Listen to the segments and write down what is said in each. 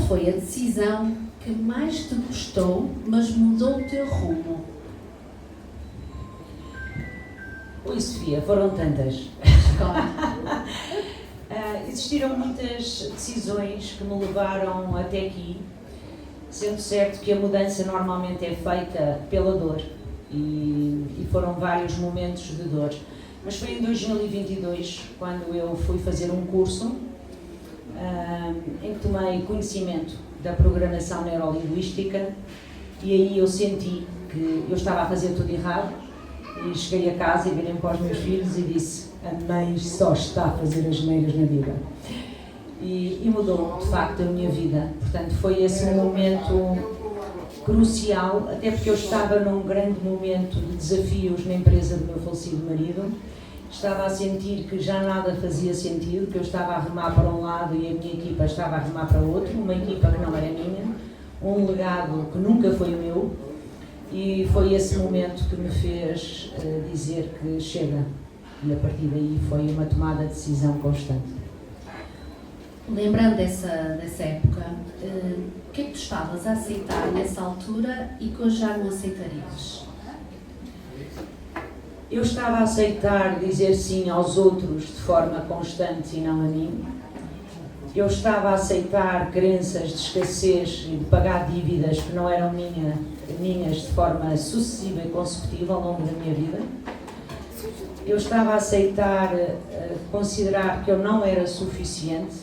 foi a decisão que mais te custou, mas mudou o teu rumo? Oi, Sofia, foram tantas. Existiram muitas decisões que me levaram até aqui, sendo certo que a mudança normalmente é feita pela dor e foram vários momentos de dor. Mas foi em 2022, quando eu fui fazer um curso em que tomei conhecimento da programação neurolinguística e aí eu senti que eu estava a fazer tudo errado e cheguei a casa e virei para os meus filhos e disse: a mãe só está a fazer as neiras na vida. E mudou, de facto, a minha vida. Portanto, foi esse um momento crucial, até porque eu estava num grande momento de desafios na empresa do meu falecido marido. Estava a sentir que já nada fazia sentido, que eu estava a remar para um lado e a minha equipa estava a remar para o outro, uma equipa que não era minha, um legado que nunca foi meu, e foi esse momento que me fez dizer que chega. E a partir daí foi uma tomada de decisão constante. Lembrando dessa época, o que é que tu estavas a aceitar nessa altura e que hoje já não aceitarias? Eu estava a aceitar dizer sim aos outros de forma constante e não a mim. Eu estava a aceitar crenças de escassez e de pagar dívidas que não eram minhas de forma sucessiva e consecutiva ao longo da minha vida. Eu estava a aceitar, considerar que eu não era suficiente,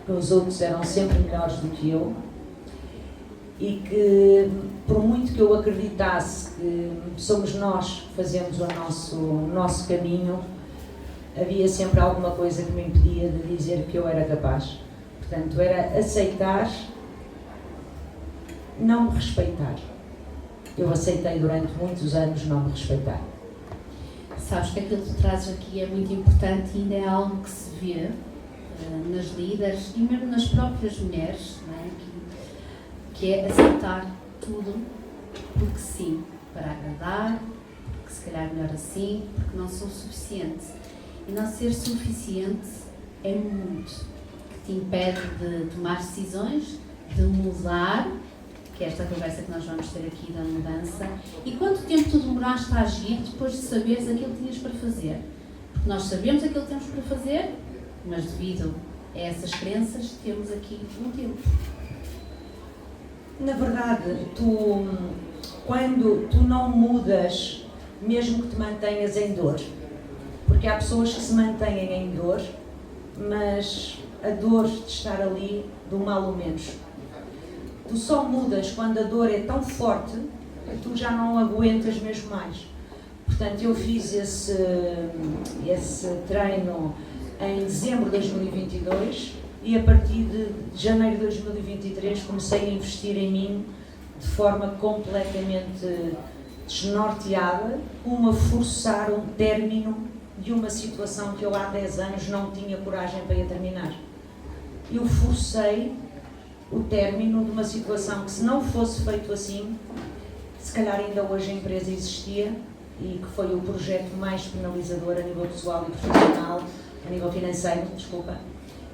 que os outros eram sempre melhores do que eu e que, por muito que eu acreditasse que somos nós que fazemos o nosso caminho, havia sempre alguma coisa que me impedia de dizer que eu era capaz. Portanto, era aceitar, não me respeitar. Eu aceitei durante muitos anos não me respeitar. Sabes que aquilo que tu trazes aqui é muito importante e ainda é algo que se vê nas líderes e mesmo nas próprias mulheres, não é? Que é aceitar tudo porque sim, para agradar, porque se calhar melhor assim, porque não sou suficiente. E não ser suficiente é muito que te impede de tomar decisões, de mudar, que é esta conversa que nós vamos ter aqui da mudança. E quanto tempo tu demoraste a agir depois de saberes aquilo que tinhas para fazer? Porque nós sabemos aquilo que temos para fazer, mas devido a essas crenças temos aqui um tempo. Na verdade, quando tu não mudas, mesmo que te mantenhas em dor, porque há pessoas que se mantêm em dor, mas a dor de estar ali do mal ou menos. Tu só mudas quando a dor é tão forte que tu já não aguentas mesmo mais. Portanto, eu fiz esse treino em dezembro de 2022 e a partir de janeiro de 2023 comecei a investir em mim de forma completamente desnorteada, como a forçar um término de uma situação que eu há 10 anos não tinha coragem para ir terminar. Eu forcei o término de uma situação que, se não fosse feito assim, se calhar ainda hoje a empresa existia e que foi o projeto mais penalizador a nível pessoal e profissional, a nível financeiro, desculpa,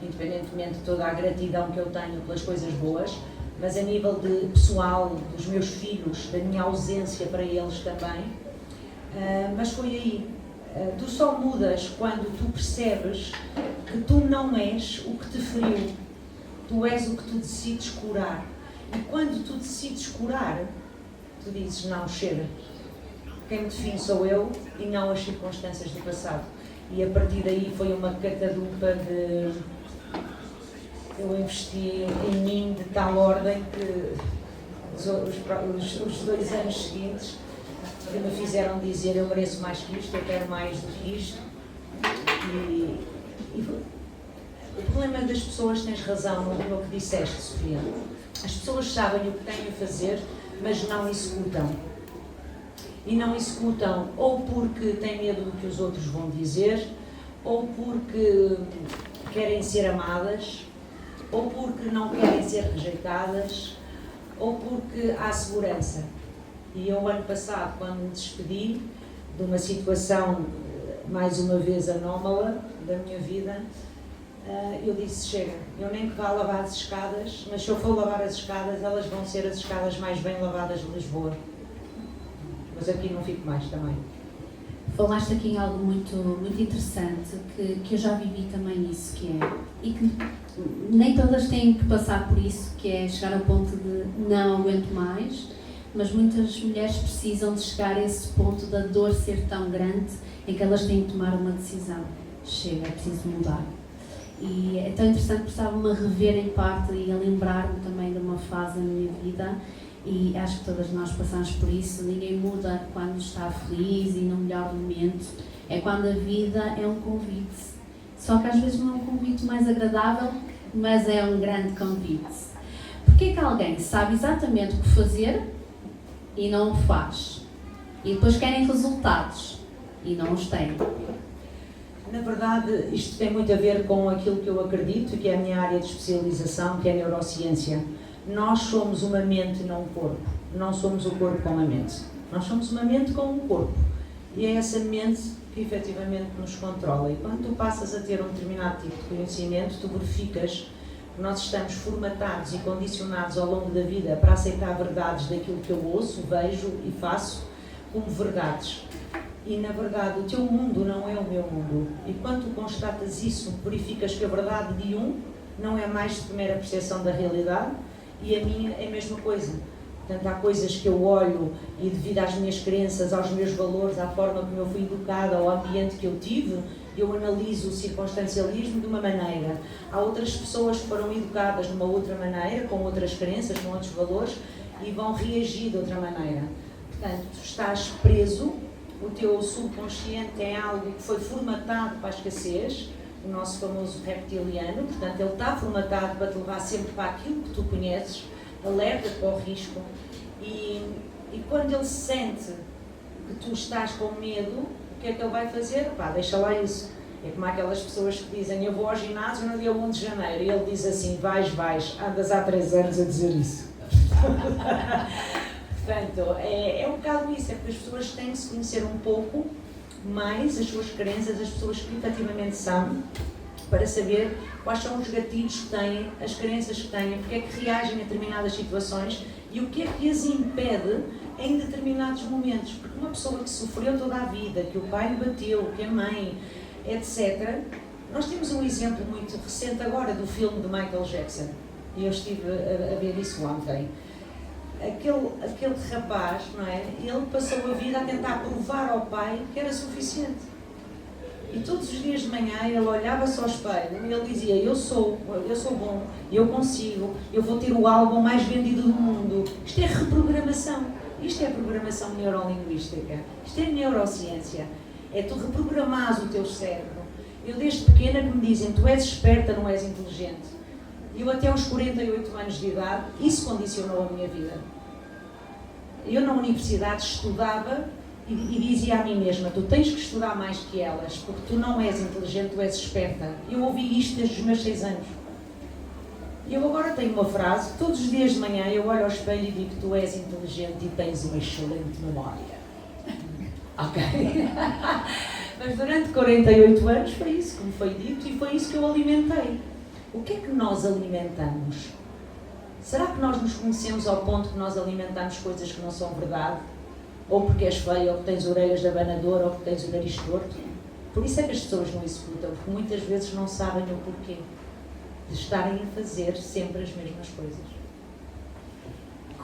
independentemente de toda a gratidão que eu tenho pelas coisas boas, mas a nível de pessoal, dos meus filhos, da minha ausência para eles também. Mas foi aí. Tu só mudas quando tu percebes que tu não és o que te feriu. Tu és o que tu decides curar. E quando tu decides curar, tu dizes: não, chega. Quem me define sou eu e não as circunstâncias do passado. E a partir daí foi uma catadupa de... Eu investi em mim de tal ordem que os 2 anos seguintes que me fizeram dizer: eu mereço mais que isto, eu quero mais do que isto. E o problema das pessoas, tens razão no que disseste, Sofia. As pessoas sabem o que têm a fazer, mas não executam. E não executam ou porque têm medo do que os outros vão dizer, ou porque querem ser amadas, ou porque não querem ser rejeitadas, ou porque há segurança. E eu, ano passado, quando me despedi de uma situação, mais uma vez, anómala da minha vida, eu disse, chega, eu nem que vá lavar as escadas, mas se eu for lavar as escadas, elas vão ser as escadas mais bem lavadas de Lisboa. Mas aqui não fico mais também. Falaste aqui em algo muito, muito interessante, que eu já vivi também isso, que é, e que nem todas têm que passar por isso, que é chegar ao ponto de não aguento mais, mas muitas mulheres precisam de chegar a esse ponto da dor ser tão grande em que elas têm que tomar uma decisão. Chega, é preciso mudar. E é tão interessante que estava-me a rever em parte e a lembrar-me também de uma fase da minha vida, e acho que todas nós passamos por isso. Ninguém muda quando está feliz e no melhor momento, é quando a vida é um convite. Só que às vezes não é um convite mais agradável, mas é um grande convite. Porque é que alguém sabe exatamente o que fazer e não o faz? E depois querem resultados e não os têm. Na verdade, isto tem muito a ver com aquilo que eu acredito, que é a minha área de especialização, que é a neurociência. Nós somos uma mente e não um corpo. Não somos o corpo com a mente. Nós somos uma mente com um corpo. E é essa mente que efetivamente nos controla. E quando tu passas a ter um determinado tipo de conhecimento, tu verificas que nós estamos formatados e condicionados ao longo da vida para aceitar verdades daquilo que eu ouço, vejo e faço como verdades. E, na verdade, o teu mundo não é o meu mundo. E quando tu constatas isso, verificas que a verdade de um não é mais de mera percepção da realidade e a minha é a mesma coisa. Portanto, há coisas que eu olho e, devido às minhas crenças, aos meus valores, à forma como eu fui educada, ao ambiente que eu tive, eu analiso o circunstancialismo de uma maneira. Há outras pessoas que foram educadas de uma outra maneira, com outras crenças, com outros valores, e vão reagir de outra maneira. Portanto, tu estás preso. O teu subconsciente é algo que foi formatado para a escassez, o nosso famoso reptiliano, portanto ele está formatado para te levar sempre para aquilo que tu conheces, alerta-te para o risco, e quando ele sente que tu estás com medo, o que é que ele vai fazer? Pá, deixa lá isso. É como aquelas pessoas que dizem, eu vou ao ginásio no dia 1 de janeiro, e ele diz assim, vais, andas há 3 anos a dizer isso. Portanto, é um bocado isso, é porque as pessoas têm que se conhecer um pouco mais as suas crenças, as pessoas que efetivamente são, para saber quais são os gatilhos que têm, as crenças que têm, porque é que reagem a determinadas situações e o que é que as impede em determinados momentos. Porque uma pessoa que sofreu toda a vida, que o pai lhe bateu, que a mãe, etc. Nós temos um exemplo muito recente agora do filme de Michael Jackson, e eu estive a ver isso ontem. Aquele rapaz, não é? Ele passou a vida a tentar provar ao pai que era suficiente. E todos os dias de manhã ele olhava-se ao espelho e ele dizia, eu sou bom, eu consigo, eu vou ter o álbum mais vendido do mundo. Isto é reprogramação. Isto é programação neurolinguística. Isto é neurociência. É tu reprogramares o teu cérebro. Eu desde pequena que me dizem, tu és esperta, não és inteligente. Eu até aos 48 anos de idade, isso condicionou a minha vida. Eu na universidade estudava e dizia a mim mesma, tu tens que estudar mais que elas, porque tu não és inteligente, tu és esperta. Eu ouvi isto desde os meus 6 anos. Eu agora tenho uma frase, todos os dias de manhã eu olho ao espelho e digo, tu és inteligente e tens uma excelente memória. Ok? Mas durante 48 anos foi isso que me foi dito e foi isso que eu alimentei. O que é que nós alimentamos? Será que nós nos conhecemos ao ponto que nós alimentamos coisas que não são verdade? Ou porque és feio, ou porque tens orelhas de abanador, ou porque tens o nariz torto? Por isso é que as pessoas não executam, porque muitas vezes não sabem o porquê de estarem a fazer sempre as mesmas coisas.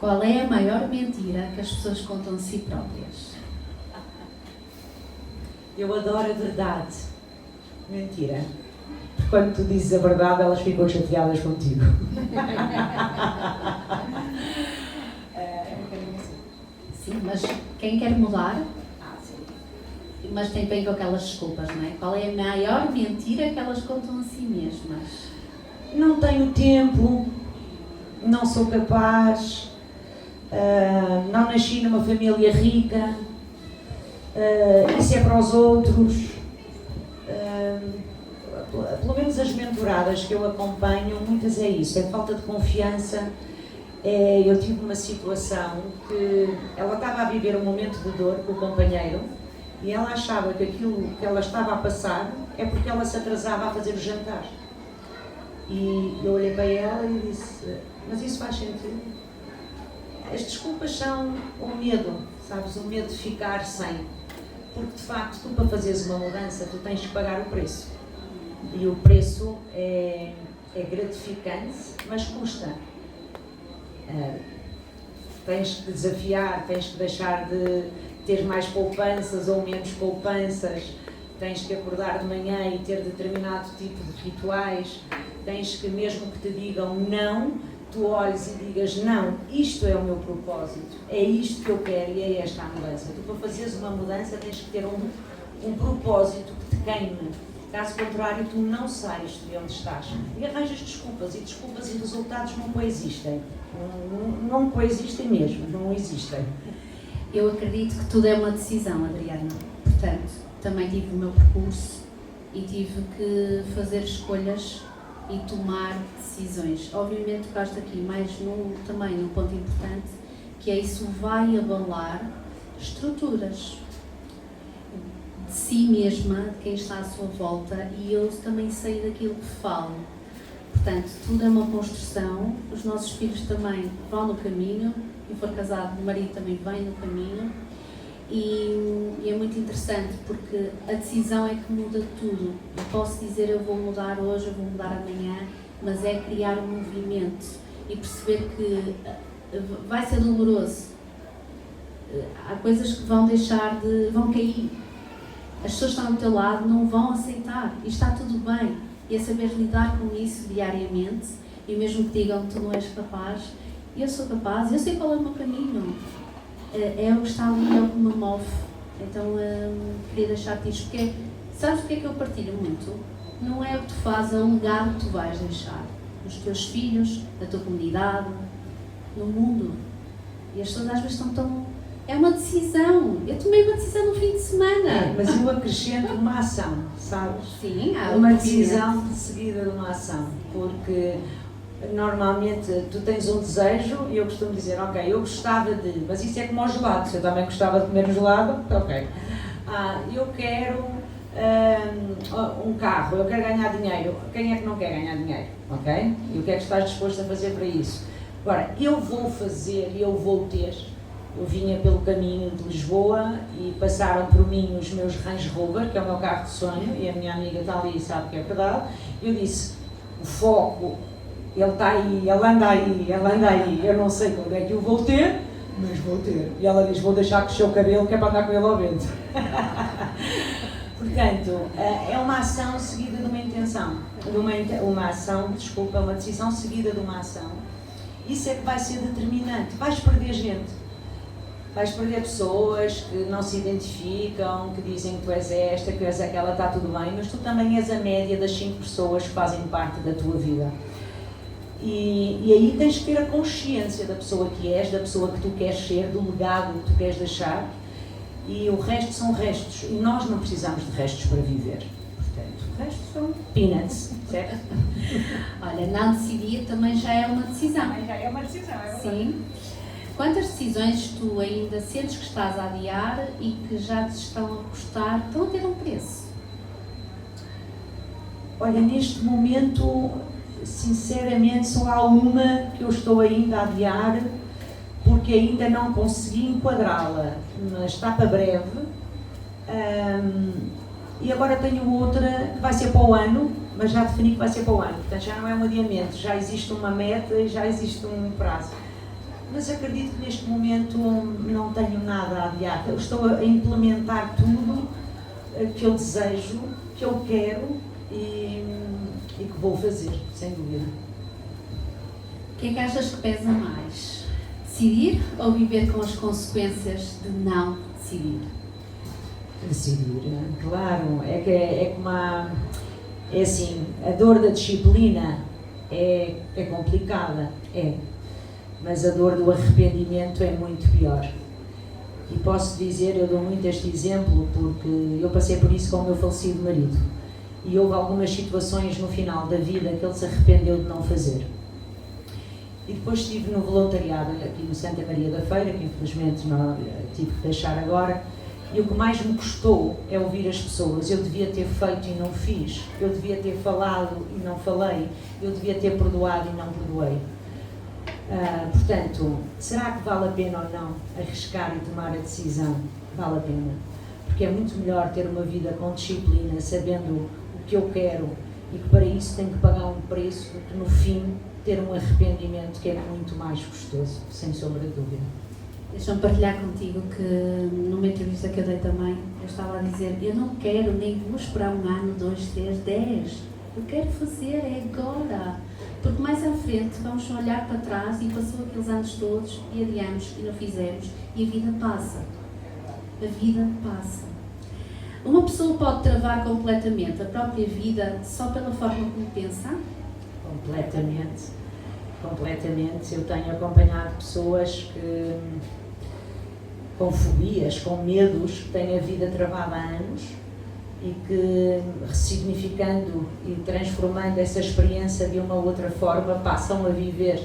Qual é a maior mentira que as pessoas contam de si próprias? Eu adoro a verdade. Mentira. Quando tu dizes a verdade, elas ficam chateadas contigo. Sim, mas quem quer mudar, Sim. mas tem bem com aquelas desculpas, não é? Qual é a maior mentira que elas contam a si mesmas? Não tenho tempo, não sou capaz, não nasci numa família rica, isso é para os outros. Pelo menos as mentoradas que eu acompanho, muitas é isso, é falta de confiança. Eu tive uma situação que ela estava a viver um momento de dor com o companheiro e ela achava que aquilo que ela estava a passar é porque ela se atrasava a fazer o jantar. E eu olhei para ela e disse, mas isso faz sentido? As desculpas são o medo, sabes? O medo de ficar sem. Porque, de facto, tu para fazeres uma mudança, tu tens que pagar o preço. E o preço é gratificante, mas custa. Tens que desafiar, tens que deixar de ter mais poupanças ou menos poupanças, tens que acordar de manhã e ter determinado tipo de rituais, tens que, mesmo que te digam não, tu olhes e digas não, isto é o meu propósito, é isto que eu quero e é esta a mudança. Tu, para fazeres uma mudança, tens que ter um propósito que te queime. Caso contrário, tu não sais de onde estás. E arranjas desculpas e resultados não coexistem. Não coexistem mesmo, não existem. Eu acredito que tudo é uma decisão, Adriana. Portanto, também tive o meu percurso e tive que fazer escolhas e tomar decisões. Obviamente, tocaste aqui mais também num ponto importante, que é isso vai abalar estruturas de si mesma, de quem está à sua volta, e eu também sei daquilo que falo. Portanto, tudo é uma construção, os nossos filhos também vão no caminho, quem for casado, o marido também vem no caminho, e é muito interessante porque a decisão é que muda tudo. Eu posso dizer eu vou mudar hoje, eu vou mudar amanhã, mas é criar um movimento e perceber que vai ser doloroso. Há coisas que vão cair. As pessoas que estão ao teu lado não vão aceitar e está tudo bem. E é saber lidar com isso diariamente, e mesmo que digam que tu não és capaz, eu sou capaz, eu sei qual é o meu caminho. É o que está ali, é o que me move. Então queria deixar-te isto, porque sabes o que é que eu partilho muito? Não é o que tu fazes, é o legado que tu vais deixar nos teus filhos, na tua comunidade, no mundo. E as pessoas às vezes estão tão... É uma decisão. Eu tomei uma decisão no fim de semana. Mas eu acrescento uma ação, sabes? Sim, há uma decisão seguida de uma ação. Porque normalmente tu tens um desejo e eu costumo dizer, ok, eu gostava de... Mas isso é como ao gelado. Se eu também gostava de comer um gelado, ok. Eu quero um carro, eu quero ganhar dinheiro. Quem é que não quer ganhar dinheiro? Ok? E o que é que estás disposto a fazer para isso? Agora, eu vou fazer e eu vou ter... Eu vinha pelo caminho de Lisboa e passaram por mim os meus Range Rover, que é o meu carro de sonho, e a minha amiga está ali e sabe que é verdade. Eu disse, o foco, ele está aí, ele anda aí, eu não sei quando é que eu vou ter, mas vou ter. E ela diz, vou deixar crescer o cabelo que é para andar com ele ao vento. Portanto, é uma ação seguida de uma intenção, uma decisão seguida de uma ação. Isso é que vai ser determinante. Vais perder gente. Vais perder pessoas que não se identificam, que dizem que tu és esta, que tu és aquela, está tudo bem, mas tu também és a média das 5 pessoas que fazem parte da tua vida. E aí tens que ter a consciência da pessoa que és, da pessoa que tu queres ser, do legado que tu queres deixar, e o resto são restos, e nós não precisamos de restos para viver. Portanto, o resto são peanuts, certo? Olha, não decidir também já é uma decisão. Já é uma decisão, é verdade. Sim. Quantas decisões tu ainda sentes que estás a adiar e que já te estão a custar, estão a ter um preço? Olha, neste momento, sinceramente, só há uma que eu estou ainda a adiar, porque ainda não consegui enquadrá-la, mas está para breve. E agora tenho outra que vai ser para o ano, mas já defini que vai ser para o ano. Portanto, já não é um adiamento, já existe uma meta e já existe um prazo. Mas acredito que neste momento não tenho nada a adiar. Eu estou a implementar tudo que eu desejo, que eu quero e que vou fazer, sem dúvida. O que é que achas que pesa mais? Decidir ou viver com as consequências de não decidir? Decidir, claro. É assim, a dor da disciplina é complicada, mas a dor do arrependimento é muito pior. E posso dizer, eu dou muito este exemplo porque eu passei por isso com o meu falecido marido. E houve algumas situações no final da vida que ele se arrependeu de não fazer. E depois estive no voluntariado aqui no Santa Maria da Feira, que infelizmente não tive que deixar agora, E o que mais me custou é ouvir as pessoas. Eu devia ter feito e não fiz. Eu devia ter falado e não falei. Eu devia ter perdoado e não perdoei. Portanto, será que vale a pena ou não arriscar e tomar a decisão? Vale a pena. Porque é muito melhor ter uma vida com disciplina, sabendo o que eu quero e que para isso tenho que pagar um preço, do que no fim ter um arrependimento que é muito mais custoso, sem sombra de dúvida. Deixa-me partilhar contigo que numa entrevista que eu dei também, eu estava a dizer, eu não quero nem vou esperar 1 ano, 2, 3, 10. Eu quero fazer é agora. Porque mais à frente vamos olhar para trás e passou aqueles anos todos e adiamos e não fizemos e a vida passa. A vida passa. Uma pessoa pode travar completamente a própria vida só pela forma como pensa? Completamente. Completamente. Eu tenho acompanhado pessoas que, com fobias, com medos, que têm a vida travada há anos e que, ressignificando e transformando essa experiência de uma outra forma, passam a viver.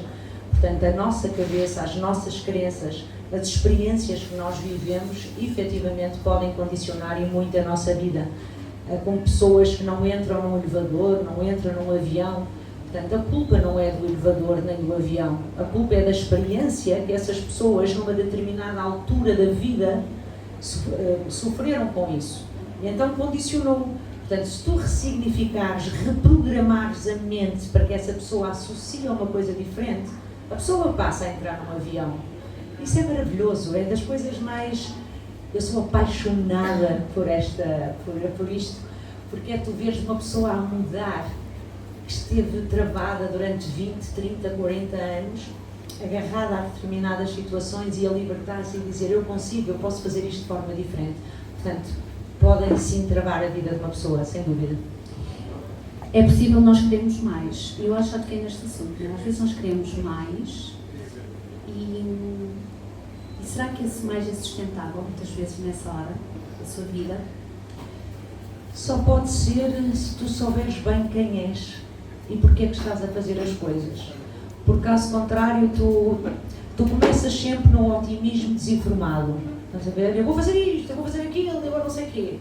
Portanto, a nossa cabeça, as nossas crenças, as experiências que nós vivemos, efetivamente podem condicionar e muito a nossa vida. Com pessoas que não entram num elevador, não entram num avião. Portanto, a culpa não é do elevador nem do avião. A culpa é da experiência que essas pessoas, numa determinada altura da vida, sofreram com isso. E então condicionou. Portanto, se tu ressignificares, reprogramares a mente para que essa pessoa associe a uma coisa diferente, a pessoa passa a entrar num avião. Isso é maravilhoso, é das coisas mais... Eu sou apaixonada por isto, porque é tu veres uma pessoa a mudar, que esteve travada durante 20, 30, 40 anos, agarrada a determinadas situações e a libertar-se e dizer eu consigo, eu posso fazer isto de forma diferente. Portanto, podem sim travar a vida de uma pessoa, sem dúvida. É possível nós queremos mais. Eu acho que já toquei neste assunto, né? Às vezes nós queremos mais e será que esse mais é sustentável muitas vezes nessa hora da sua vida? Só pode ser se tu souberes bem quem és e porque é que estás a fazer as coisas. Por caso contrário, tu começas sempre num otimismo desinformado. Estás a ver? Eu vou fazer isto, eu vou fazer aquilo, eu não sei o quê.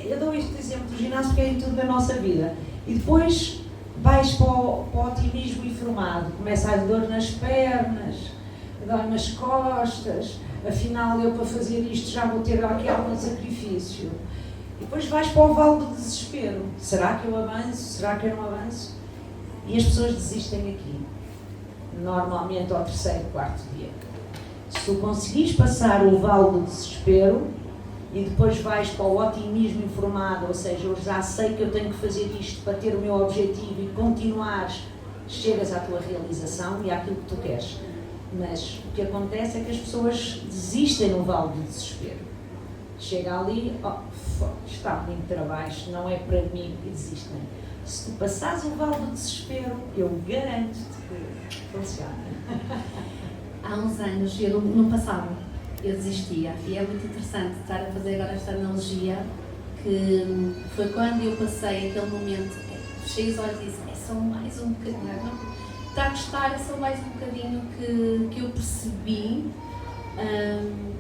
Eu dou este exemplo do ginásio porque é em tudo da nossa vida. E depois vais para o otimismo informado. Começa a dor nas pernas, dói nas costas, afinal eu para fazer isto já vou ter aqui algum sacrifício. E depois vais para o vale do desespero. Será que eu avanço? Será que eu não avanço? E as pessoas desistem aqui. Normalmente ao 3º, 4º dia. Se tu conseguires passar o vale do desespero e depois vais para o otimismo informado, ou seja, eu já sei que eu tenho que fazer isto para ter o meu objetivo e continuares, chegas à tua realização e àquilo que tu queres. Mas o que acontece é que as pessoas desistem no vale do desespero. Chega ali, está muito trabalho, não é para mim, e desistem. Se tu passares o vale do desespero, eu garanto-te que funciona. Há uns anos eu não passava, eu desistia. E é muito interessante estar a fazer agora esta analogia, que foi quando eu passei aquele momento, fechei os olhos e disse, é só mais um bocadinho, está a gostar, é só mais um bocadinho que eu percebi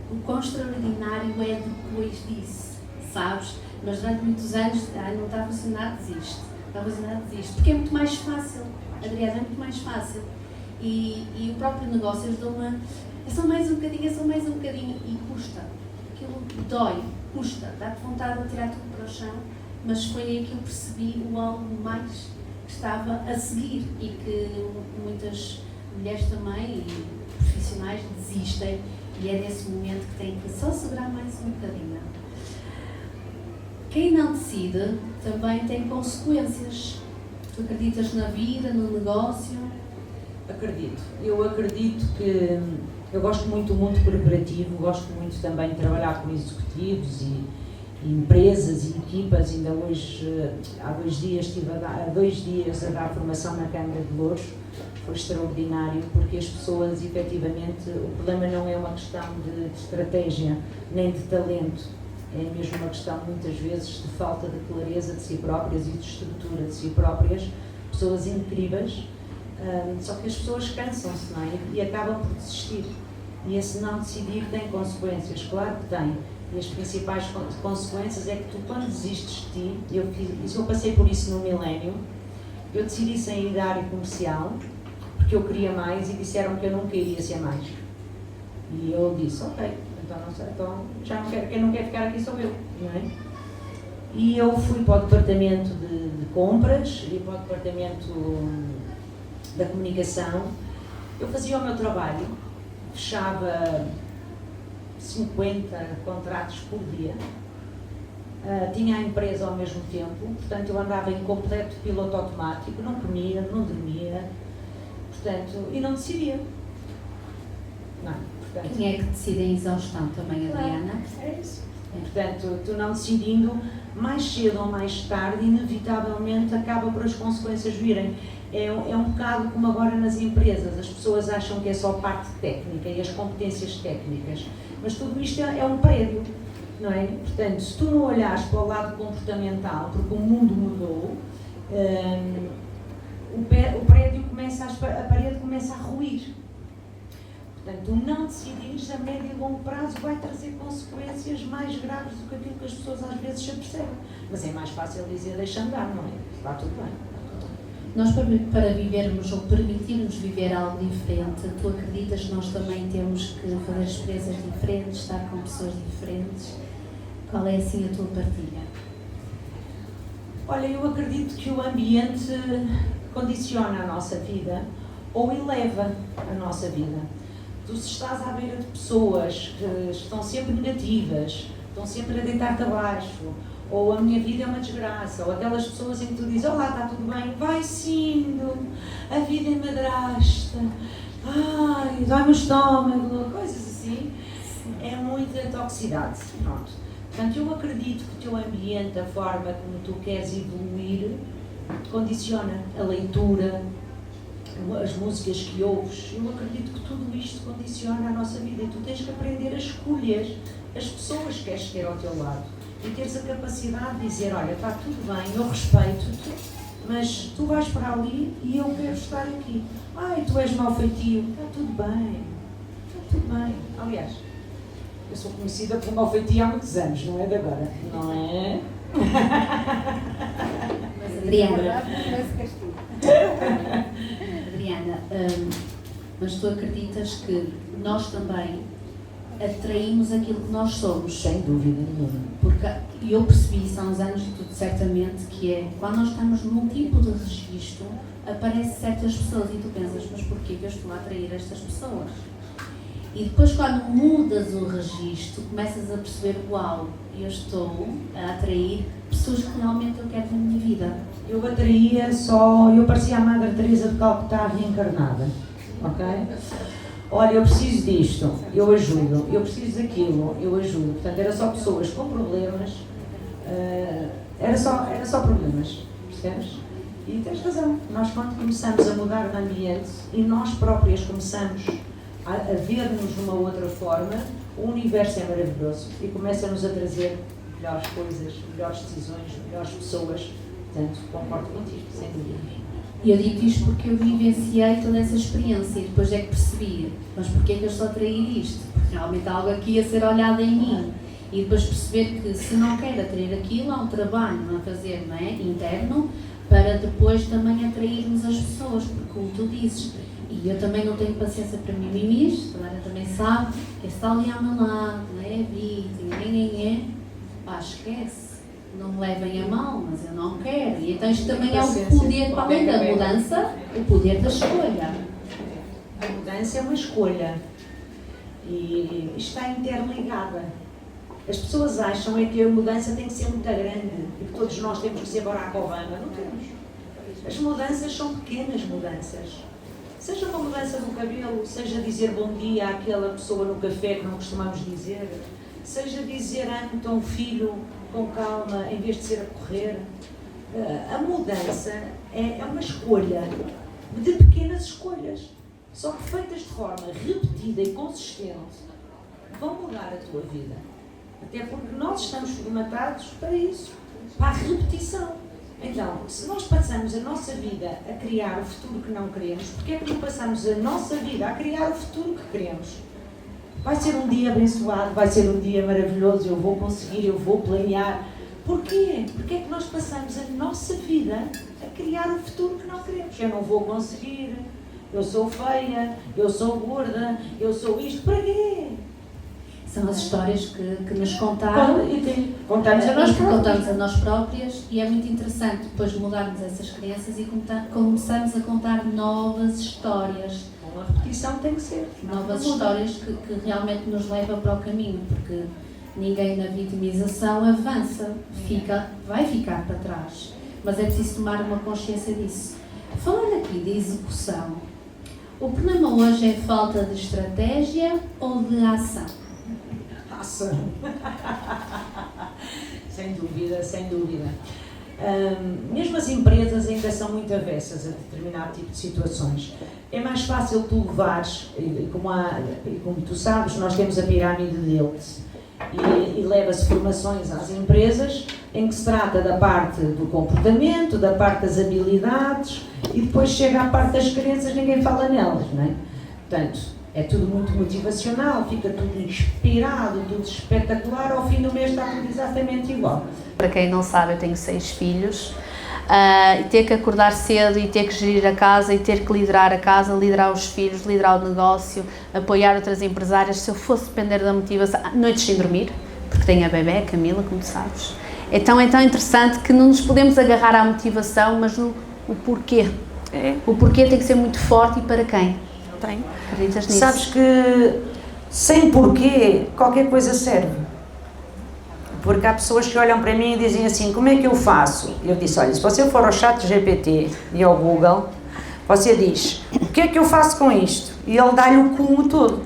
o quão extraordinário é depois disso, sabes? Mas durante muitos anos, não está a funcionar, desiste. Está a funcionar, desiste. Porque é muito mais fácil, Adriana, é muito mais fácil. E o próprio negócio ajudou-me a... É só mais um bocadinho, é só mais um bocadinho. E custa. Aquilo dói, custa. Dá-te vontade de tirar tudo para o chão. Mas foi aí que eu percebi o algo mais que estava a seguir. E que muitas mulheres também, e profissionais, desistem. E é nesse momento que têm que só segurar mais um bocadinho. Quem não decide também tem consequências. Tu acreditas na vida, no negócio? Acredito. Eu acredito que... Eu gosto muito do mundo corporativo, gosto muito também de trabalhar com executivos e empresas e equipas. Ainda hoje, há 2 dias, estive há 2 dias a dar formação na Câmara de Louros. Foi extraordinário, porque as pessoas, efetivamente, o problema não é uma questão de estratégia, nem de talento. É mesmo uma questão, muitas vezes, de falta de clareza de si próprias e de estrutura de si próprias. Pessoas incríveis, só que as pessoas cansam-se, não é? E acabam por desistir. E esse não decidir tem consequências, claro que tem. E as principais consequências é que tu, quando desistes de ti, eu passei por isso no milénio, eu decidi sair da área comercial, porque eu queria mais e disseram que eu nunca iria ser mais. E eu disse, ok, então já não quero, quem não quer ficar aqui sou eu, não é? E eu fui para o departamento de compras e para o departamento da comunicação. Eu fazia o meu trabalho, fechava 50 contratos por dia, tinha a empresa ao mesmo tempo, portanto eu andava em completo piloto automático, não comia, não dormia, portanto, e não decidia. Não, portanto, quem é que decide a exaustão também, Adriana? É isso. Portanto, tu não decidindo, mais cedo ou mais tarde, inevitavelmente acaba por as consequências virem. É um bocado como agora nas empresas, as pessoas acham que é só parte técnica e as competências técnicas, mas tudo isto é um prédio, não é? Portanto, se tu não olhares para o lado comportamental, porque o mundo mudou, o prédio começa, a parede começa a ruir. Portanto, tu não decidires a médio e longo prazo vai trazer consequências mais graves do que aquilo que as pessoas às vezes se apercebem. Mas é mais fácil dizer deixa andar, não é? Está tudo bem. Nós, para vivermos ou permitirmos viver algo diferente, tu acreditas que nós também temos que fazer experiências diferentes, estar com pessoas diferentes? Qual é assim a tua partilha? Olha, eu acredito que o ambiente condiciona a nossa vida ou eleva a nossa vida. Tu, se estás à beira de pessoas que estão sempre negativas, estão sempre a deitar-te abaixo, ou a minha vida é uma desgraça, ou aquelas pessoas em que tu dizes, olá, está tudo bem, vai sim, a vida é madrasta, ai, dói-me o estômago, coisas assim, é muita toxicidade, pronto. Portanto, eu acredito que o teu ambiente, a forma como tu queres evoluir, condiciona a leitura, as músicas que ouves. Eu acredito que tudo isto condiciona a nossa vida e tu tens que aprender a escolher as pessoas que queres ter ao teu lado e teres a capacidade de dizer, olha, está tudo bem, eu respeito-te, mas tu vais para ali e eu quero estar aqui. Ai, tu és mau feitio, está tudo bem, está tudo bem. Aliás, eu sou conhecida por mau feitio há muitos anos, não é de agora, não é? Mas Adriana, mas tu acreditas que nós também atraímos aquilo que nós somos? Sem dúvida nenhuma. Porque eu percebi isso há uns anos, tudo certamente, que é quando nós estamos num tipo de registro, aparecem certas pessoas e tu pensas, mas porquê que eu estou a atrair estas pessoas? E depois, quando mudas o registro, começas a perceber, uau, eu estou a atrair pessoas que realmente eu quero na minha vida. Eu parecia a Madre Teresa de Calcutá reencarnada, ok? Olha, eu preciso disto, eu ajudo, eu preciso daquilo, eu ajudo. Portanto, era só pessoas com problemas, era só problemas, percebes? E tens razão, nós quando começamos a mudar de ambiente e nós próprias começamos a ver-nos de uma outra forma, o universo é maravilhoso e começa-nos a trazer melhores coisas, melhores decisões, melhores pessoas. Portanto, concordo contigo, sem dúvida. E eu digo isto porque eu vivenciei toda essa experiência e depois é que percebi, mas porquê é que eu estou a atrair isto? Porque realmente há algo aqui a ser olhado em mim. E depois perceber que se não quero atrair aquilo, há um trabalho a fazer, não é? Interno, para depois também atrairmos as pessoas, porque como tu dizes, e eu também não tenho paciência para mimimis, a Lara também sabe, que está ali ao meu lado, não é? Vítima, pá, esquece. Não me levem a mal, mas eu não quero. E então isto também é o poder, para além da mudança, o poder da escolha. A mudança é uma escolha e está interligada. As pessoas acham é que a mudança tem que ser muito grande e que todos nós temos que ser Barack Obama. Não temos. As mudanças são pequenas mudanças. Seja uma mudança no cabelo, seja dizer bom dia àquela pessoa no café que não costumamos dizer, seja dizer amo tão filho com calma, em vez de ser a correr. A mudança é uma escolha de pequenas escolhas, só que feitas de forma repetida e consistente, vão mudar a tua vida. Até porque nós estamos formatados para isso, para a repetição. Então, se nós passamos a nossa vida a criar o futuro que não queremos, porque é que não passamos a nossa vida a criar o futuro que queremos? vai ser um dia abençoado, vai ser um dia maravilhoso, eu vou conseguir, eu vou planear. Porquê? Porque é que nós passamos a nossa vida a criar o futuro que não queremos. Eu não vou conseguir, eu sou feia, eu sou gorda, eu sou isto, para quê? São as histórias que nos contaram, Contamos a nós próprias, e é muito interessante depois de mudarmos essas crenças e começamos a contar novas histórias. Uma repetição tem que ser. Novas histórias que realmente nos levam para o caminho, porque ninguém na vitimização avança, vai ficar para trás. Mas é preciso tomar uma consciência disso. Falando aqui de execução, o problema hoje é falta de estratégia ou de ação? Ação. Sem dúvida, sem dúvida. Mesmo as empresas ainda são muito avessas a determinado tipo de situações. É mais fácil tu levares, como tu sabes, nós temos a pirâmide de Deleuze e leva-se formações às empresas em que se trata da parte do comportamento, da parte das habilidades e depois chega à parte das crenças, ninguém fala nelas, não é? Portanto, é tudo muito motivacional, fica tudo inspirado, tudo espetacular, ao fim do mês está tudo exatamente igual. Para quem não sabe, eu tenho 6 filhos, e ter que acordar cedo e ter que gerir a casa e ter que liderar a casa, liderar os filhos, liderar o negócio, apoiar outras empresárias, se eu fosse depender da motivação, noites sem dormir, porque tenho a bebé, a Camila, como tu sabes. Então é tão interessante que não nos podemos agarrar à motivação, mas no o porquê. O porquê tem que ser muito forte e para quem? Tem. Acreditas nisso? Sabes que sem porquê qualquer coisa serve. Porque há pessoas que olham para mim e dizem assim, como é que eu faço? Eu disse, olha, se você for ao ChatGPT e ao Google, você diz, o que é que eu faço com isto? E ele dá-lhe o cúmulo todo.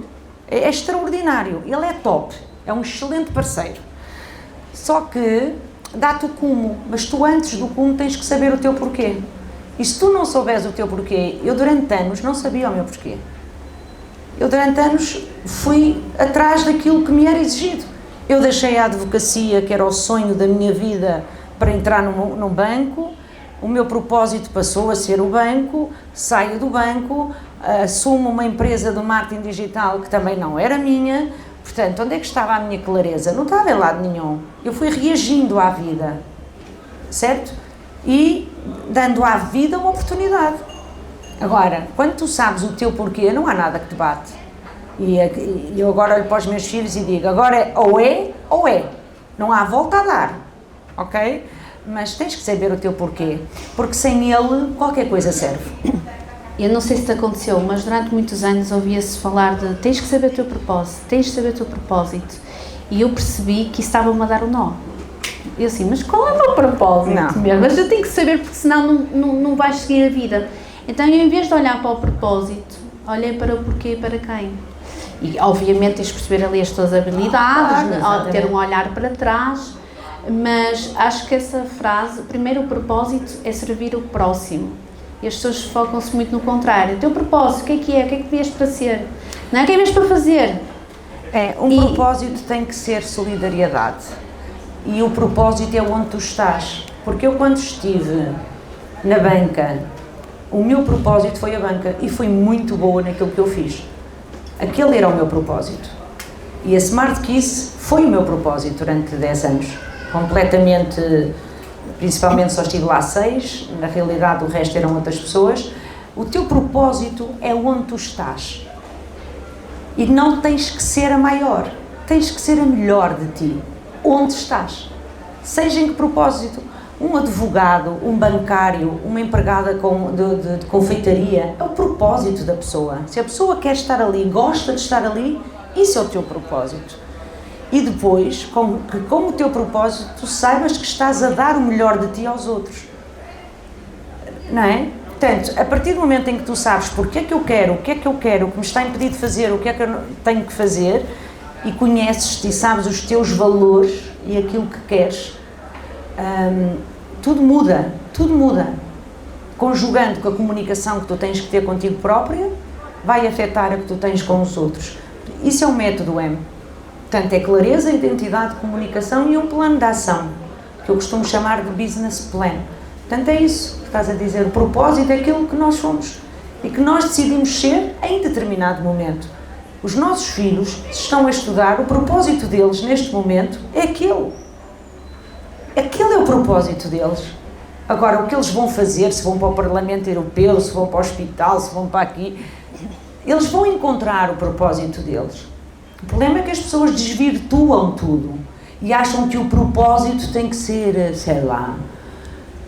É extraordinário, ele é top, é um excelente parceiro. Só que dá-te o cúmulo, mas tu antes do cúmulo tens que saber o teu porquê. E se tu não souberes o teu porquê, eu durante anos não sabia o meu porquê. Eu durante anos fui atrás daquilo que me era exigido. Eu deixei a advocacia, que era o sonho da minha vida, para entrar num banco. O meu propósito passou a ser o banco, saio do banco, assumo uma empresa de marketing digital que também não era minha. Portanto, onde é que estava a minha clareza? Não estava em lado nenhum. Eu fui reagindo à vida, certo? E dando à vida uma oportunidade. Agora, quando tu sabes o teu porquê, não há nada que te bate. E eu agora olho para os meus filhos e digo, agora ou é. Não há volta a dar, ok? Mas tens que saber o teu porquê, porque sem ele qualquer coisa serve. Eu não sei se te aconteceu, mas durante muitos anos ouvia-se falar de tens que saber o teu propósito, tens que saber o teu propósito. E eu percebi que isso estava-me a dar um nó. Eu assim, mas qual é o meu propósito? Não. Mas eu tenho que saber, porque senão não vais seguir a vida. Então, eu, em vez de olhar para o propósito, olhei para o porquê e para quem. E, obviamente, tens de perceber ali as tuas habilidades, ter um olhar para trás, mas acho que essa frase, primeiro o propósito é servir o próximo. E as pessoas focam-se muito no contrário. O teu propósito, o que é? O que é que vieste para ser? Não é o que é vieste para fazer? Propósito tem que ser solidariedade. E o propósito é onde tu estás. Porque eu, quando estive na banca, o meu propósito foi a banca e fui muito boa naquilo que eu fiz. Aquele era o meu propósito. E a Smart Kiss foi o meu propósito durante 10 anos. Completamente, principalmente só estive lá 6, na realidade o resto eram outras pessoas. O teu propósito é onde tu estás. E não tens que ser a maior, tens que ser a melhor de ti. Onde estás? Seja em que propósito. Um advogado, um bancário, uma empregada de confeitaria, é o propósito da pessoa. Se a pessoa quer estar ali, gosta de estar ali, isso é o teu propósito. E depois, com o teu propósito, tu saibas que estás a dar o melhor de ti aos outros. Não é? Portanto, a partir do momento em que tu sabes porque é que eu quero, o que me está impedido de fazer, o que é que eu tenho que fazer, e conheces-te e sabes os teus valores e aquilo que queres, tudo muda. Conjugando com a comunicação que tu tens que ter contigo própria, vai afetar a que tu tens com os outros. Isso é o método M. Portanto, é clareza, identidade, comunicação e um plano de ação, que eu costumo chamar de business plan. Portanto, é isso que estás a dizer. O propósito é aquilo que nós somos e que nós decidimos ser em determinado momento. Os nossos filhos, se estão a estudar, o propósito deles neste momento é aquele. Aquele é o propósito deles. Agora, o que eles vão fazer, se vão para o Parlamento Europeu, se vão para o hospital, se vão para aqui, eles vão encontrar o propósito deles. O problema é que as pessoas desvirtuam tudo e acham que o propósito tem que ser, sei lá,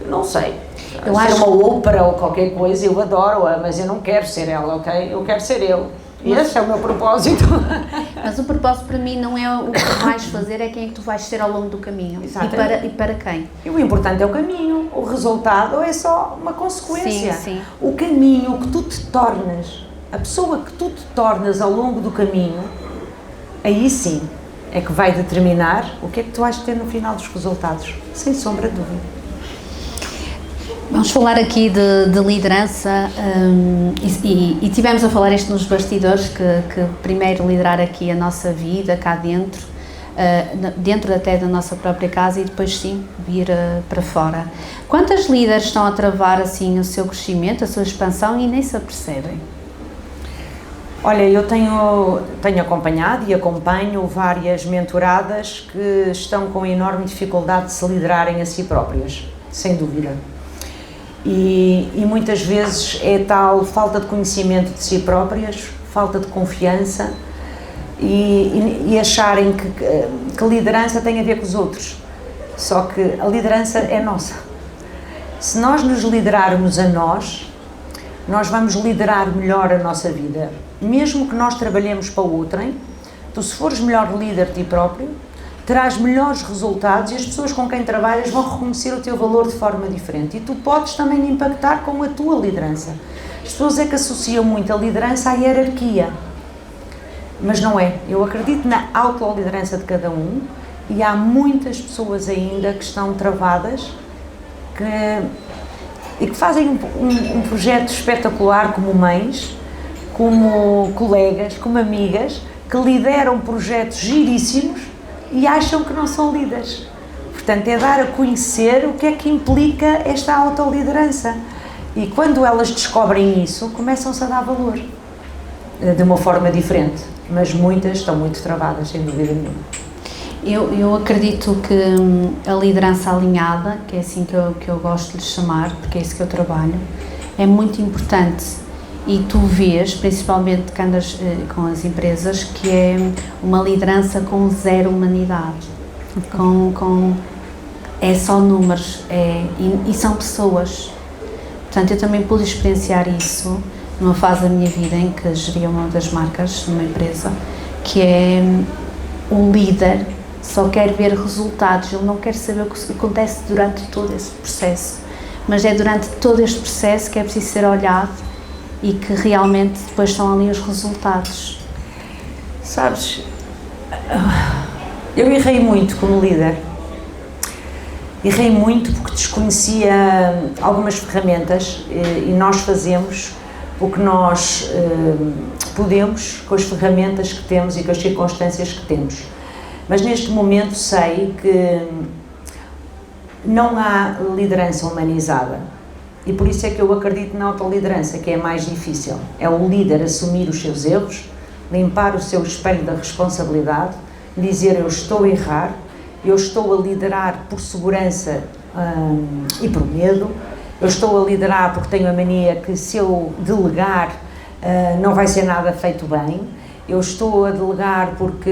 não sei, ser uma ópera ou qualquer coisa. Eu adoro-a, mas eu não quero ser ela, ok? Eu quero ser eu. Esse é o meu propósito. Mas o propósito para mim não é o que tu vais fazer, é quem é que tu vais ser ao longo do caminho. E para quem. E o importante é o caminho, o resultado é só uma consequência. Sim, sim. O caminho que tu te tornas, a pessoa que tu te tornas ao longo do caminho, aí sim é que vai determinar o que é que tu vais ter no final dos resultados, sem sombra de dúvida. Vamos falar aqui de liderança e tivemos a falar isto nos bastidores, que primeiro liderar aqui a nossa vida cá dentro, dentro até da nossa própria casa, e depois sim vir para fora. Quantas líderes estão a travar assim o seu crescimento, a sua expansão e nem se apercebem? Olha, eu tenho acompanhado e acompanho várias mentoradas que estão com enorme dificuldade de se liderarem a si próprias, sem dúvida. E muitas vezes é tal falta de conhecimento de si próprias, falta de confiança e acharem que liderança tem a ver com os outros. Só que a liderança é nossa. Se nós nos liderarmos a nós vamos liderar melhor a nossa vida. Mesmo que nós trabalhemos para outrem, tu, se fores melhor líder de ti próprio, terás melhores resultados e as pessoas com quem trabalhas vão reconhecer o teu valor de forma diferente. E tu podes também impactar com a tua liderança. As pessoas é que associam muito a liderança à hierarquia. Mas não é. Eu acredito na autoliderança de cada um e há muitas pessoas ainda que estão travadas e que fazem um projeto espetacular como mães, como colegas, como amigas, que lideram projetos giríssimos e acham que não são líderes. Portanto, é dar a conhecer o que é que implica esta autoliderança. E quando elas descobrem isso, começam-se a dar valor. De uma forma diferente. Mas muitas estão muito travadas, sem dúvida nenhuma. Eu acredito que a liderança alinhada, que é assim que eu gosto de lhe chamar, porque é isso que eu trabalho, é muito importante. E tu vês, principalmente que andas com as empresas, que é uma liderança com zero humanidade, é só números, e são pessoas. Portanto, eu também pude experienciar isso numa fase da minha vida em que geria uma das marcas numa empresa, que é um líder só quer ver resultados, ele não quer saber o que acontece durante todo esse processo, mas é durante todo este processo que é preciso ser olhado e que realmente depois estão ali os resultados. Sabes, eu errei muito como líder. Errei muito porque desconhecia algumas ferramentas e nós fazemos o que nós podemos com as ferramentas que temos e com as circunstâncias que temos. Mas neste momento sei que não há liderança humanizada. E por isso é que eu acredito na autoliderança, que é a mais difícil. É o líder assumir os seus erros, limpar o seu espelho da responsabilidade, dizer eu estou a errar, eu estou a liderar por segurança e por medo, eu estou a liderar porque tenho a mania que se eu delegar não vai ser nada feito bem, eu estou a delegar porque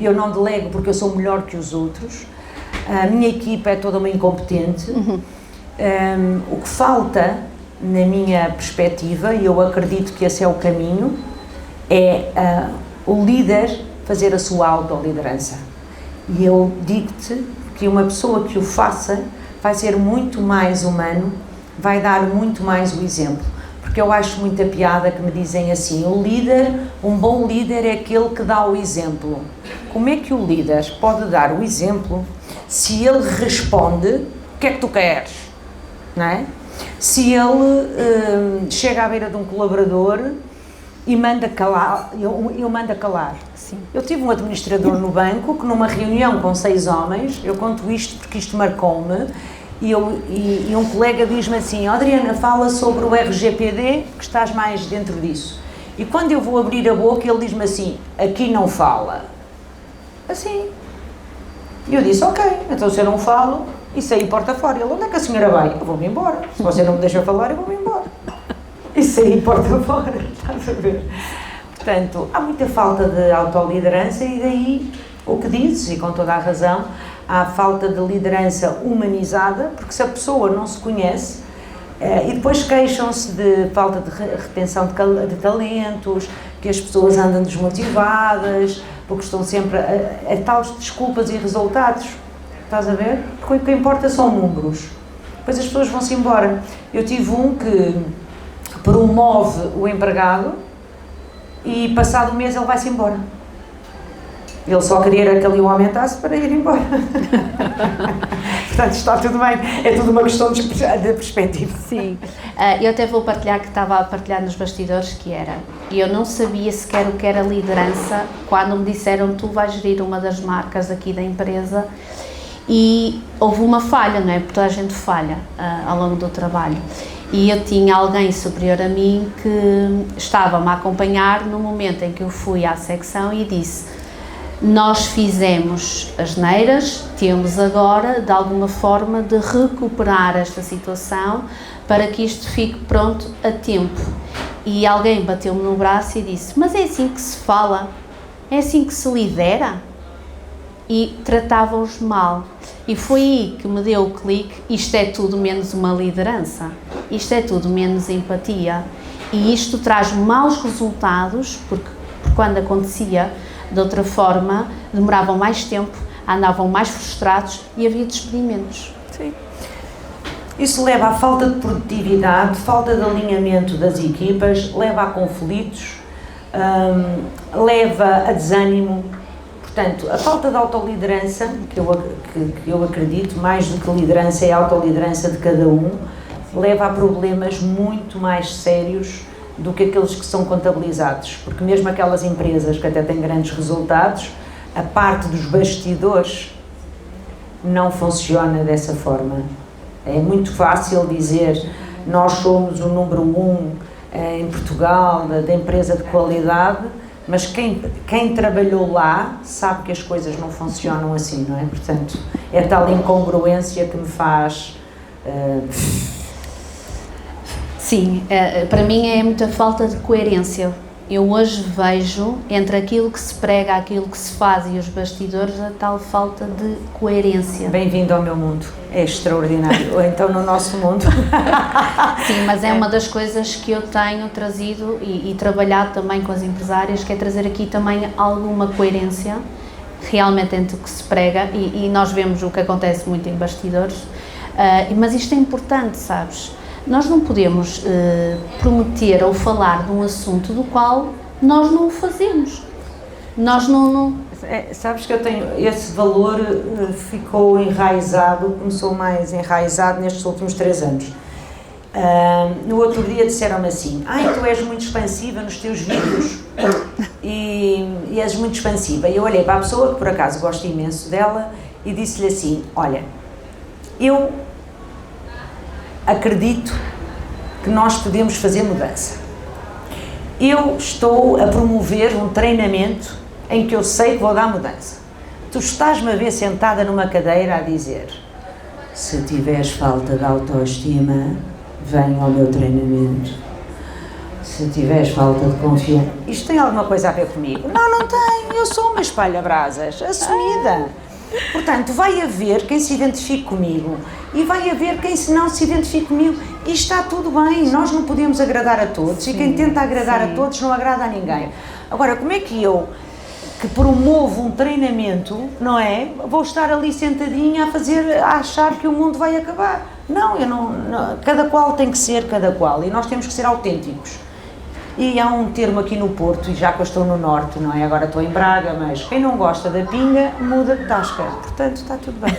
eu não delego porque eu sou melhor que os outros, a minha equipa é toda uma incompetente. O que falta, na minha perspectiva, e eu acredito que esse é o caminho, é o líder fazer a sua autoliderança. E eu digo-te que uma pessoa que o faça vai ser muito mais humano, vai dar muito mais o exemplo. Porque eu acho muita piada que me dizem assim, um bom líder é aquele que dá o exemplo. Como é que o líder pode dar o exemplo se ele responde, o que é que tu queres? Não é? Se ele chega à beira de um colaborador e manda calar, eu mando calar. Sim. Eu tive um administrador no banco que numa reunião com 6 homens, eu conto isto porque isto marcou-me, e um colega diz-me assim, Adriana, fala sobre o RGPD, que estás mais dentro disso. E quando eu vou abrir a boca, ele diz-me assim, aqui não fala. Assim. E eu disse, ok, então se eu não falo, e saí porta fora. Ele, onde é que a senhora vai? Eu vou-me embora. Se você não me deixa falar, eu vou-me embora. E saí porta fora, estás a ver? Portanto, há muita falta de autoliderança e daí o que dizes, e com toda a razão, há falta de liderança humanizada, porque se a pessoa não se conhece, e depois queixam-se de falta de retenção de talentos, que as pessoas andam desmotivadas, porque estão sempre a tais desculpas e resultados, estás a ver? Porque o que importa são números, depois as pessoas vão-se embora. Eu tive um que promove o empregado e passado um mês ele vai-se embora. Ele só queria que ali o aumentasse para ir embora. Portanto, está tudo bem. É tudo uma questão de perspectiva. Sim. Eu até vou partilhar, que estava a partilhar nos bastidores, que era... Eu não sabia sequer o que era liderança quando me disseram, tu vais gerir uma das marcas aqui da empresa, e houve uma falha, não é? Porque toda a gente falha ao longo do trabalho. E eu tinha alguém superior a mim que estava-me a acompanhar no momento em que eu fui à secção e disse, nós fizemos asneiras, temos agora, de alguma forma, de recuperar esta situação para que isto fique pronto a tempo. E alguém bateu-me no braço e disse, mas é assim que se fala? É assim que se lidera? E tratava-os mal. E foi aí que me deu o clique, isto é tudo menos uma liderança, isto é tudo menos empatia. E isto traz maus resultados, porque quando acontecia de outra forma, demoravam mais tempo, andavam mais frustrados e havia despedimentos. Sim. Isso leva à falta de produtividade, falta de alinhamento das equipas, leva a conflitos, leva a desânimo. Portanto, a falta de autoliderança, que eu acredito, mais do que liderança é a autoliderança de cada um, leva a problemas muito mais sérios do que aqueles que são contabilizados, porque mesmo aquelas empresas que até têm grandes resultados, a parte dos bastidores não funciona dessa forma. É muito fácil dizer, nós somos o número 1 em Portugal da empresa de qualidade, mas quem trabalhou lá sabe que as coisas não funcionam assim, não é? Portanto, é tal incongruência que me faz... Sim, para mim é muita falta de coerência. Eu hoje vejo, entre aquilo que se prega, aquilo que se faz e os bastidores, a tal falta de coerência. Bem-vindo ao meu mundo, é extraordinário, ou então no nosso mundo. Sim, mas é uma das coisas que eu tenho trazido e trabalhado também com as empresárias, que é trazer aqui também alguma coerência, realmente entre o que se prega, e nós vemos o que acontece muito em bastidores, mas isto é importante, sabes? Nós não podemos prometer ou falar de um assunto do qual nós não o fazemos. Nós não... Sabes que eu tenho esse valor, ficou enraizado, começou mais enraizado nestes últimos 3 anos. No outro dia disseram-me assim, tu és muito expansiva nos teus vídeos e és muito expansiva. E eu olhei para a pessoa, que por acaso gosto imenso dela, e disse-lhe assim, olha, eu acredito que nós podemos fazer mudança. Eu estou a promover um treinamento em que eu sei que vou dar mudança. Tu estás-me a ver sentada numa cadeira a dizer, se tiveres falta de autoestima, vem ao meu treinamento. Se tiveres falta de confiança... Isto tem alguma coisa a ver comigo? Não, não tem. Eu sou uma espalha-brasas, assumida. Portanto, vai haver quem se identifique comigo e vai haver quem não se identifique comigo e está tudo bem, nós não podemos agradar a todos. Sim, e quem tenta agradar a todos não agrada a ninguém. Agora, como é que eu, que promovo um treinamento, não é, vou estar ali sentadinha a achar que o mundo vai acabar? Não, cada qual tem que ser cada qual e nós temos que ser autênticos. E há um termo aqui no Porto, e já que eu estou no Norte, não é? Agora estou em Braga, mas quem não gosta da pinga, muda de tasca. Portanto, está tudo bem.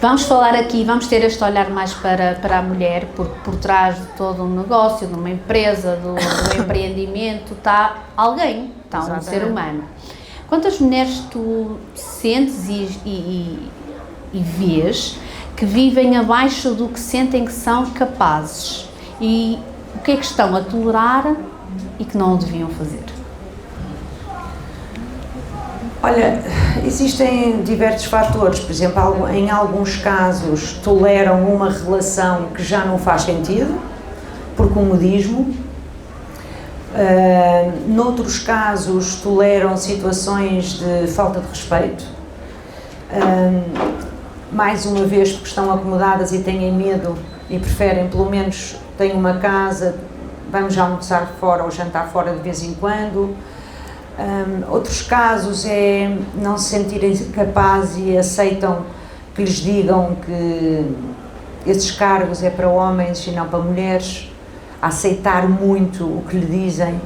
Vamos falar aqui, vamos ter este olhar mais para a mulher, porque por trás de todo um negócio, de uma empresa, do empreendimento, está alguém, está um ser humano. Quantas mulheres tu sentes e vês que vivem abaixo do que sentem que são capazes? E o que é que estão a tolerar e que não o deviam fazer? Olha, existem diversos fatores. Por exemplo, em alguns casos toleram uma relação que já não faz sentido, por comodismo. Noutros casos toleram situações de falta de respeito. Mais uma vez porque estão acomodadas e têm medo e preferem, pelo menos, têm uma casa, vamos almoçar fora ou jantar fora de vez em quando. Outros casos é não se sentirem capazes e aceitam que lhes digam que esses cargos é para homens e não para mulheres, aceitar muito o que lhe dizem.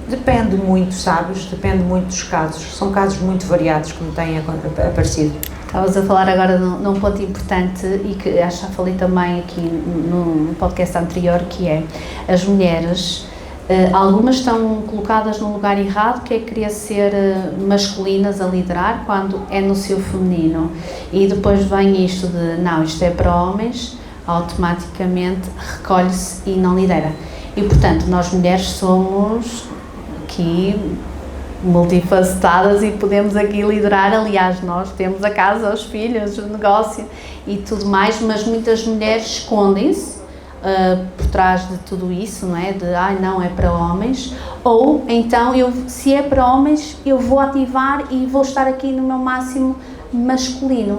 Depende muito, sabes? Depende muito dos casos. São casos muito variados que me têm aparecido. Estavas a falar agora num ponto importante e que acho que já falei também aqui no podcast anterior, que é as mulheres. Algumas estão colocadas no lugar errado, que é querer ser masculinas a liderar, quando é no seu feminino. E depois vem isto de, não, isto é para homens, automaticamente recolhe-se e não lidera. E, portanto, nós mulheres somos aqui multifacetadas e podemos aqui liderar. Aliás, nós temos a casa, os filhos, o negócio e tudo mais, mas muitas mulheres escondem-se por trás de tudo isso, não é? De, não, é para homens, ou então, se é para homens, eu vou ativar e vou estar aqui no meu máximo masculino.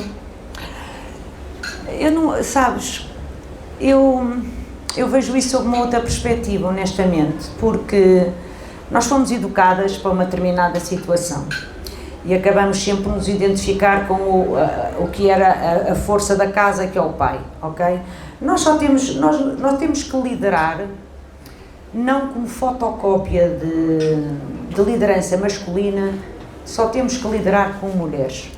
Sabes, eu vejo isso sob uma outra perspectiva, honestamente, porque nós fomos educadas para uma determinada situação e acabamos sempre por nos identificar com o que era a força da casa, que é o pai, ok? Nós temos que liderar não como fotocópia de liderança masculina, só temos que liderar como mulheres.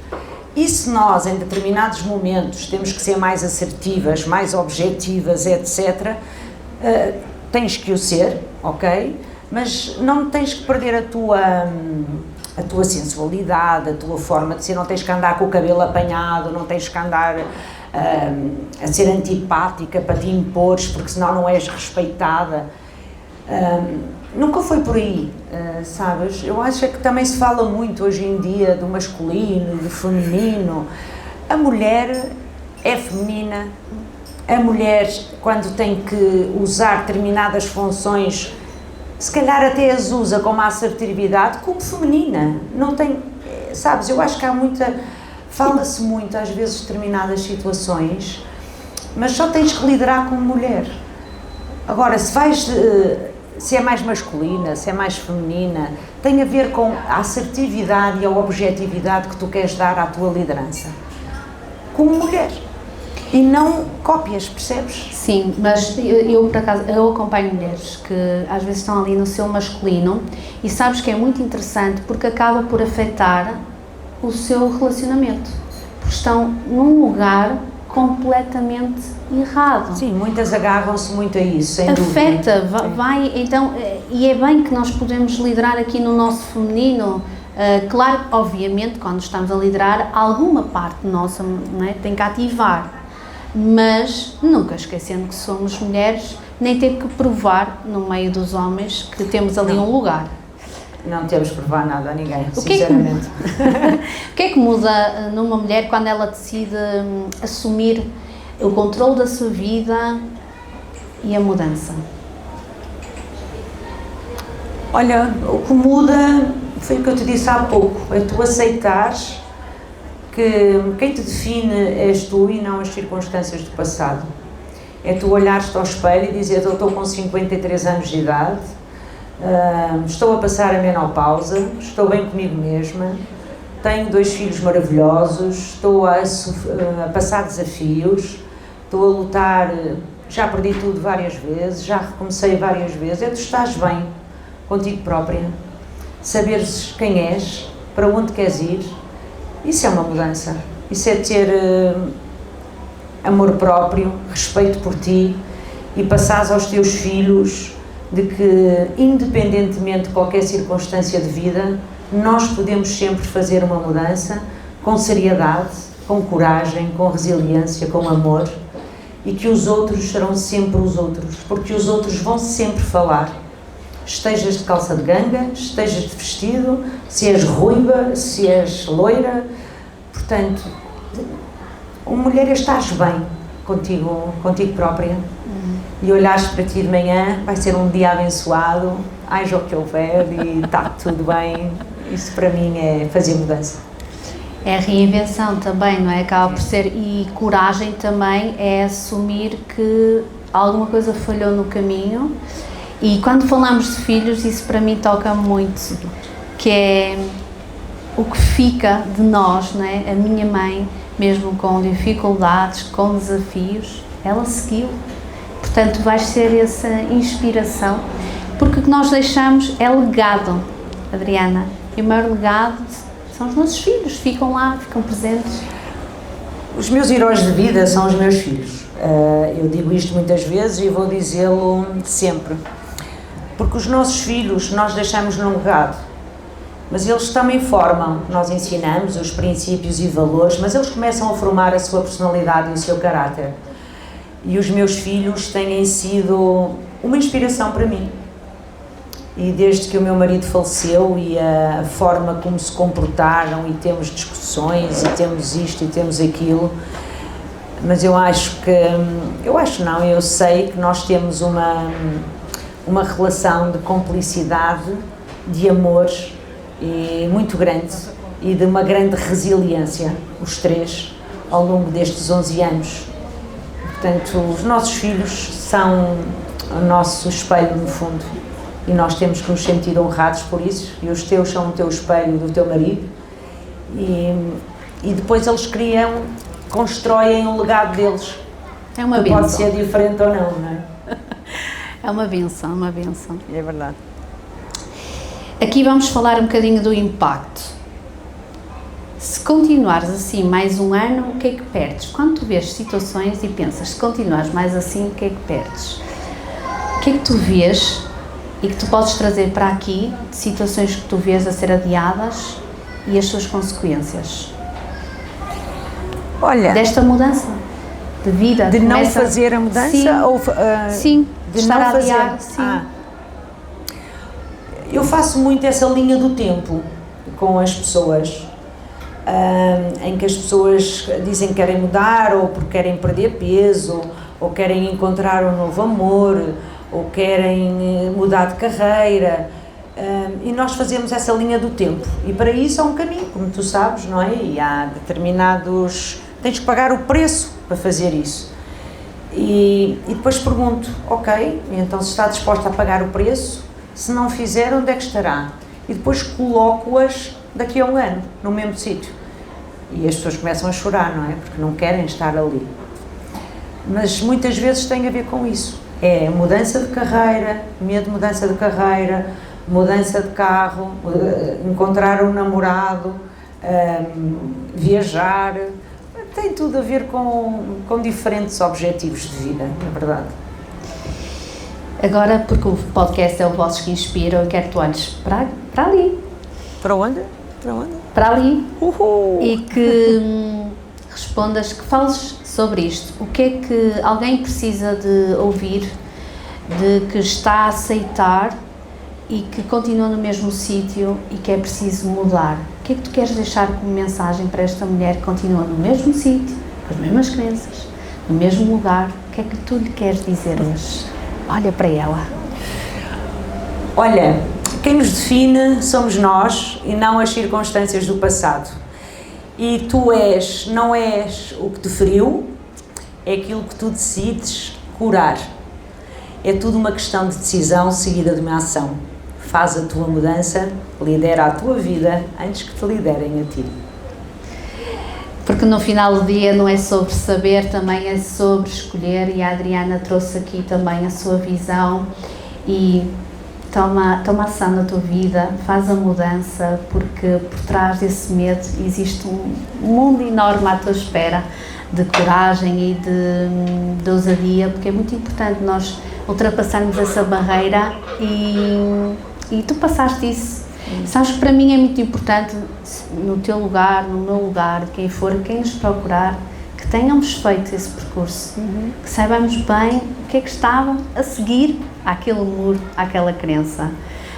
E se nós, em determinados momentos, temos que ser mais assertivas, mais objetivas, etc., tens que o ser, ok? Mas não tens que perder a tua sensualidade, a tua forma de ser, não tens que andar com o cabelo apanhado, não tens que andar a ser antipática para te impores, porque senão não és respeitada. Nunca foi por aí, sabes? Eu acho que também se fala muito hoje em dia do masculino, do feminino. A mulher é feminina, a mulher, quando tem que usar determinadas funções, se calhar até as usa com uma assertividade como feminina. Não tem, sabes, eu acho que há fala-se muito às vezes de determinadas situações, mas só tens que liderar como mulher. Agora, se é mais masculina, se é mais feminina, tem a ver com a assertividade e a objetividade que tu queres dar à tua liderança. Como mulher. E não cópias, percebes? Sim, mas eu por acaso, eu acompanho mulheres que às vezes estão ali no seu masculino e sabes que é muito interessante porque acaba por afetar o seu relacionamento, porque estão num lugar completamente errado. Sim, muitas agarram-se muito a isso, sem afeta, dúvida. vai, então, e é bem que nós podemos liderar aqui no nosso feminino. Claro, obviamente, quando estamos a liderar, alguma parte nossa, não é, tem que ativar, mas nunca esquecendo que somos mulheres, nem ter que provar no meio dos homens que temos ali um lugar. Não temos que provar nada a ninguém, sinceramente. O que é que muda numa mulher quando ela decide assumir o controle da sua vida e a mudança? Olha, o que muda foi o que eu te disse há pouco, é tu aceitares que quem te define és tu e não as circunstâncias do passado. É tu olhares-te ao espelho e dizer, eu estou com 53 anos de idade, estou a passar a menopausa, estou bem comigo mesma, tenho 2 filhos maravilhosos, estou a passar desafios, estou a lutar, já perdi tudo várias vezes, já recomecei várias vezes. É tu estás bem contigo própria, saberes quem és, para onde queres ir. Isso é uma mudança, isso é ter amor próprio, respeito por ti e passares aos teus filhos de que, independentemente de qualquer circunstância de vida, nós podemos sempre fazer uma mudança com seriedade, com coragem, com resiliência, com amor e que os outros serão sempre os outros, porque os outros vão sempre falar. Estejas de calça de ganga, estejas de vestido, se és ruiva, se és loira, portanto, uma mulher estás bem contigo própria e olhares para ti de manhã, vai ser um dia abençoado, haja o que houver e está tudo bem. Isso para mim é fazer mudança. É a reinvenção também, não é? Acaba por ser, e coragem também é assumir que alguma coisa falhou no caminho. E quando falamos de filhos, isso para mim toca muito, que é o que fica de nós, não é? A minha mãe, mesmo com dificuldades, com desafios, ela seguiu. Portanto, vais ser essa inspiração, porque o que nós deixamos é legado, Adriana. E o maior legado são os nossos filhos, ficam lá, ficam presentes. Os meus heróis de vida são os meus filhos. Eu digo isto muitas vezes e vou dizê-lo sempre. Porque os nossos filhos nós deixamos num legado, mas eles também formam, nós ensinamos os princípios e valores, mas eles começam a formar a sua personalidade e o seu caráter. E os meus filhos têm sido uma inspiração para mim. E desde que o meu marido faleceu e a forma como se comportaram, e temos discussões, e temos isto e temos aquilo, mas eu sei que nós temos uma relação de cumplicidade, de amor e muito grande e de uma grande resiliência, os três, ao longo destes 11 anos. Portanto, os nossos filhos são o nosso espelho, no fundo, e nós temos que nos sentir honrados por isso, e os teus são o teu espelho do teu marido, e depois eles constroem o legado deles. É uma que bênção. Pode ser diferente ou não, não é? É uma bênção, uma bênção. É verdade. Aqui vamos falar um bocadinho do impacto. Se continuares assim mais um ano, o que é que perdes? Quando tu vês situações e pensas, se continuares mais assim, o que é que perdes? O que é que tu vês e que tu podes trazer para aqui, de situações que tu vês a ser adiadas e as suas consequências? Olha, desta mudança de vida. de não fazer a mudança? Sim, ou, sim, de estar não a adiar, fazer. sim. Eu faço muito essa linha do tempo com as pessoas, em que as pessoas dizem que querem mudar, ou porque querem perder peso, ou querem encontrar um novo amor, ou querem mudar de carreira, e nós fazemos essa linha do tempo, e para isso há um caminho, como tu sabes, não é? E há determinados... tens que pagar o preço para fazer isso. E depois pergunto, ok, então se está disposta a pagar o preço, se não fizer, onde é que estará? E depois coloco-as daqui a um ano, no mesmo sítio. E as pessoas começam a chorar, não é? Porque não querem estar ali. Mas muitas vezes tem a ver com isso. É mudança de carreira, medo de mudança de carreira, mudança de carro, encontrar um namorado, viajar. Tem tudo a ver com diferentes objetivos de vida, na verdade. Agora, porque o podcast é o Vozes que Inspiram, eu quero que tu olhes para ali. Para onde? Para onde? Para ali. Uhul. E que respondas, que fales sobre isto. O que é que alguém precisa de ouvir, de que está a aceitar e que continua no mesmo sítio e que é preciso mudar? O que é que tu queres deixar como mensagem para esta mulher que continua no mesmo sítio, com as mesmas crenças, no mesmo lugar? O que é que tu lhe queres dizer hoje? Olha para ela. Olha, quem nos define somos nós e não as circunstâncias do passado. E tu não és o que te feriu, é aquilo que tu decides curar. É tudo uma questão de decisão seguida de uma ação. Faz a tua mudança, lidera a tua vida antes que te liderem a ti. Porque no final do dia não é sobre saber, também é sobre escolher, e a Adriana trouxe aqui também a sua visão. E toma ação na tua vida, faz a mudança, porque por trás desse medo existe um mundo enorme à tua espera de coragem e de ousadia, porque é muito importante nós ultrapassarmos essa barreira e tu passaste isso. Sabes que para mim é muito importante, no teu lugar, no meu lugar, quem for, quem nos procurar, que que tenhamos feito esse percurso, que saibamos bem o que é que estava a seguir àquele muro, àquela crença.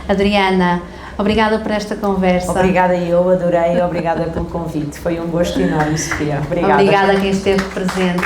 Adriana, obrigada por esta conversa. Obrigada, eu adorei, obrigada pelo convite. Foi um gosto enorme, Sofia. Obrigada. Obrigada a quem esteve presente.